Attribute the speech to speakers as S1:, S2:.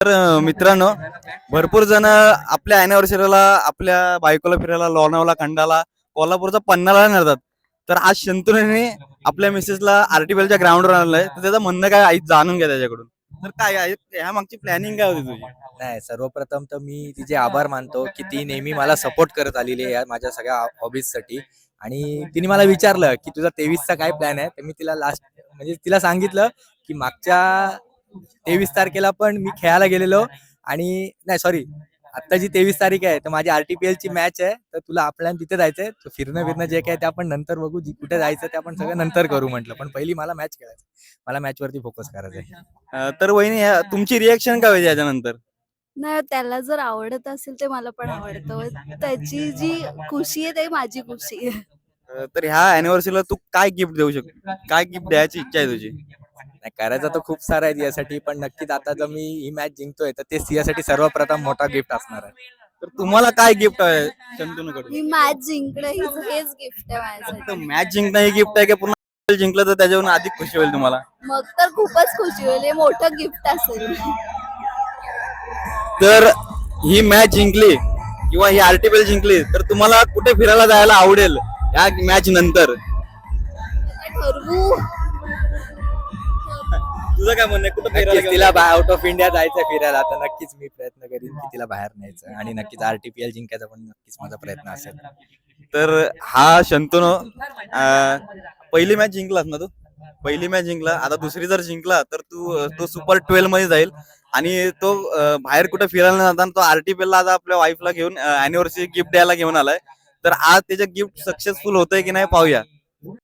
S1: मित्रांनो, भरपूर जण आपल्या अॅनिव्हर्सरीला आपल्या बायकोला फिरायला लोणावळा, खंडाला, कोल्हापूरचा पन्हाळा नेतात. तर आज शंतनूने आपल्या मिसेसला आरटीपीएलच्या ग्राउंडवर आणलंय, तर त्याचं म्हणणं काय आई जाणून घ्या त्याच्याकडून. तर काय आहे ह्या मागची प्लॅनिंग काय होती तुझी?
S2: नाही, सर्वप्रथम तर मी तिचे आभार मानतो की ती नेहमी मला सपोर्ट करत आलेली आहे या माझ्या सगळ्या हॉबीजसाठी. आणि तिने मला विचारलं की तुझा 23चा काय प्लॅन आहे, तर मी तिला म्हणजे तिला सांगितलं की मागच्या 23 तारखेला पण मी खेळायला गेलेलो. आणि नाही, सॉरी, आता जी 23 तारीख आहे तर माझी आरटीपीएलची मॅच आहे, तर तुला आपल्याला तिथे जायचंय. तर फिरणं फिरणं जे काय ते आपण नंतर बघू, कुठे जायचं ते आपण सगळं नंतर करू म्हटलं, पण पहिली मला मॅच खेळायचं, मला मॅच वरती फोकस करायचा आहे.
S1: तर वहिनी तुमची रिएक्शन काय होती याच्यानंतर?
S3: नाही, त्याला जर आवडत असेल ते मला पण आवडतं. त्याची जी खुशी आहे ते माझी खुशी आहे.
S1: तर ह्या अॅनिव्हर्सरीला तू काय गिफ्ट देऊ शकतो? काय गिफ्ट द्यायची इच्छा आहे तुझी?
S2: नाही, करायचं तर खूप सारं आहे यासाठी, पण नक्कीच आता जर मी ही मॅच जिंकतोय तर ते सियासाठी सर्वप्रथम मोठा गिफ्ट असणार आहे.
S1: तर तुम्हाला काय गिफ्ट आहे शंतनूकडून?
S3: ही मॅच जिंकणं हेच गिफ्ट आहे माझ्यासाठी.
S1: मॅच जिंकणं हे गिफ्ट आहे की पुन्हा जिंकलं तर त्याच्यावरून अधिक खुशी होईल तुम्हाला?
S3: मग तर खूपच खुशी होईल, हे मोठं गिफ्ट असेल.
S1: तर ही मॅच जिंकली किंवा ही आरटीपीएल जिंकली तर तुम्हाला कुठे फिरायला जायला आवडेल या मॅच नंतर?
S3: ठरवू.
S1: तुझं काय म्हणणं आहे, कुठे फिरायला
S2: नक्कीच
S1: घेऊन
S2: तिला
S1: जायचं?
S2: आउट ऑफ इंडिया जायचं फिरायला, तर नक्कीच मी प्रयत्न करीन की तिला बाहेर न्यायचं, आणि नक्कीच आरटीपीएल जिंकायचा पण नक्कीच माझा प्रयत्न असेल.
S1: तर हा शंतनू पहिली मॅच जिंकलास ना तू? पहिली मॅच जिंकला, आता दुसरी जर जिंकला तर तो सुपर 12 मध्ये जाईल. आणि तो बाहेर कुठे फिरायला न जाताना तो आरटीपीएल ला आता आपल्या वाईफला घेऊन अॅनिव्हर्सरी गिफ्ट द्यायला घेऊन आलाय. तर आज त्याचं गिफ्ट सक्सेसफुल होतंय की नाही पाहूया.